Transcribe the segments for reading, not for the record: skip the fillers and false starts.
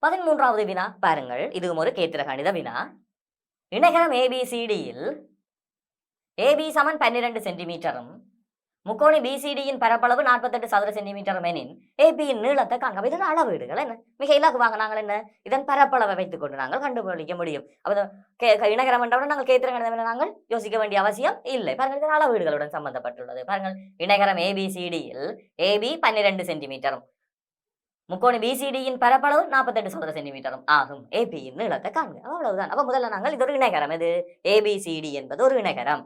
13வது வினா பாருங்கள். இதுவும் ஒரு கேத்திர கணித வினா. இணைகரம் ஏபிசிடியில் ஏபி சமன் 12 சென்டிமீட்டரும் முக்கோணி பிசிடியின் பரப்பளவு 48 சதுர சென்டிமீட்டர் எனின் ஏபியின் நீளத்தை காண்க. இதன் அளவீடுகள் என்ன? மிக இலகுவாக நாங்கள் என்ன இதன் பரப்பளவை வைத்துக் கொண்டு நாங்கள் கண்டுபிடிக்க முடியும். அப்போ இணைகரம் என்றவுடன் நாங்கள் கேத்திர கணிதம் நாங்கள் யோசிக்க வேண்டிய அவசியம் இல்லை. பாருங்கள், இதன் அளவீடுகளுடன் சம்பந்தப்பட்டுள்ளது. பாருங்கள், இணைகரம் ஏபிசிடியில் ஏபி 12 சென்டிமீட்டரும் முக்கோணி பிசிடியின் பரப்பளவு 48 சதுர சென்டிமீட்டரும் ஆகும். ஏபியின் நீளத்தை காண்க. அவ்வளவுதான். அப்ப முதல்ல நாங்கள் இது ஒரு இணைகரம். இது ஏபிசிடி என்பது ஒரு இணைகரம்.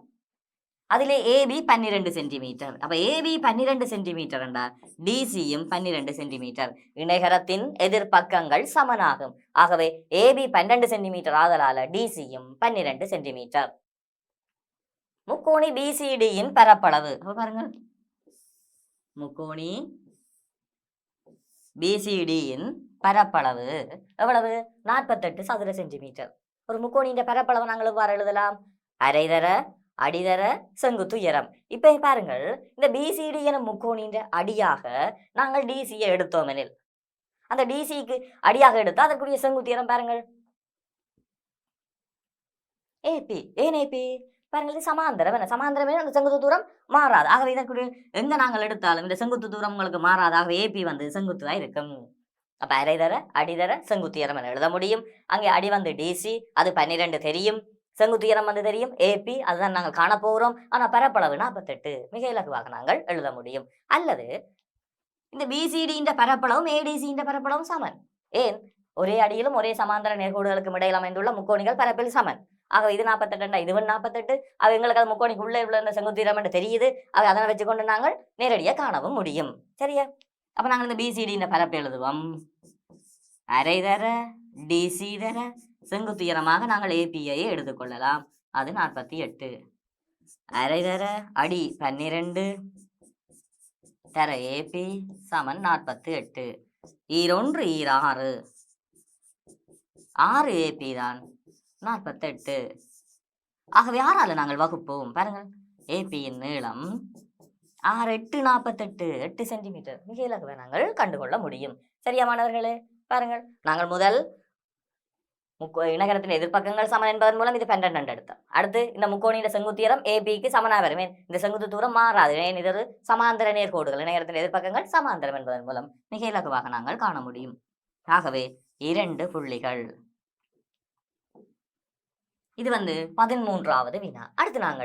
அதிலே ஏபி 12 சென்டிமீட்டர். அப்ப ஏபி 12 சென்டிமீட்டர் என்றால் டிசியும் 12 சென்டிமீட்டர். இணைகரத்தின் எதிர்பக்கங்கள் சமனாகும். ஆகவே ஏபி 12 சென்டிமீட்டர் ஆதலால டிசியும் 12 சென்டிமீட்டர். முக்கோணி பிசிடியின் பரப்பளவு பாருங்கள், முக்கோணி பிசிடியின் பரப்பளவு எவ்வளவு? 48 சதுர சென்டிமீட்டர். ஒரு முக்கோணியின் பரப்பளவு நாங்கள் எவ்வாறு எழுதலாம்? அரைதர அடிதர செங்குத்து உயரம். இப்ப பாருங்கள், இந்த பிசிடி என முக்கோணியின் அடியாக நாங்கள் டிசியை எடுத்தோம் எனில் அந்த டிசிக்கு அடியாக எடுத்து அதற்குரிய செங்குத்து உயரம் பாருங்கள் ஏபி. ஏன் ஏபி? பாருங்கள், சமாந்தரம். என்ன சமாந்தரமே அந்த செங்குத்து தூரம் மாறாது. ஆகவே இதற்குரிய எங்க நாங்கள் எடுத்தாலும் இந்த செங்குத்து தூரம் உங்களுக்கு மாறாது. ஆகவே ஏபி வந்து செங்குத்துவா இருக்கும். அப்ப அரைதர அடிதர செங்குத்து உயரம் என எழுத முடியும். அங்கே அடி வந்து டிசி, அது 12 தெரியும். செங்குத்து உயரம் வந்து தெரியும் ஏபி, அதுதான் நாங்கள் காண போகிறோம். ஆனா பரப்பளவு 48. மிக இலகுவாக நாங்கள் எழுத முடியும். அல்லது இந்த பிசிடியின் பரப்பளவும் ஏடிசியின் பரப்பளவும் சமன். ஏன்? ஒரே அடியிலும் ஒரே சமாந்தர நேர்கோடுகளுக்கும் இடையில் அமைந்துள்ள முக்கோணிகள் பரப்பில் சமன். ஆக இது 48, இதுவும் 48. அது எங்களுக்கு அது முக்கோணிக்கு உள்ளே உள்ள செங்குத்து உயரம் என்று தெரியுது. அதனை வச்சுக்கொண்டு நாங்கள் நேரடியாக காணவும் முடியும். சரியா? அப்ப நாங்கள் இந்த பிசிடியின் பரப்பு எழுதுவோம். அரைதர டிசி தர செங்குத்து உயரமாக நாங்கள் ஏபிஐ எடுத்துக்கொள்ளலாம். அது 48. அரைதர அடி 12 தர ஏபி சமன் 48. ஈரொன்று ஈராறு 6 ஏபி தான் 48. ஆகவே 6ஆல் நாங்கள் வகுப்போம். பாருங்கள், ஏபியின் நீளம் 6 8 48 8 சென்டிமீட்டர். மிக இலகுவை நாங்கள் கண்டுகொள்ள முடியும். சரியா மாணவர்களே? பாருங்கள், நாங்கள் முதல் இணைகரத்தின் எதிர்பக்கங்கள் சமன் என்பதன் மூலம் இது 12 எடுத்தோம். அடுத்து இந்த முக்கோணியின் செங்குத்து உயரம் ஏபிக்கு சமனாக வரும். இந்த செங்குத்து தூரம் மாறாது. ஏன்? இது ஒரு சமாந்தர நேர்கோடுகள். இணைகரத்தின் எதிர்பக்கங்கள் சமாந்தரம் என்பதன் மூலம் மிக இலகுவாக நாங்கள் காண முடியும். ஆகவே 2 புள்ளிகள். இது வந்து 13வது வினா. அடுத்து நாங்கள்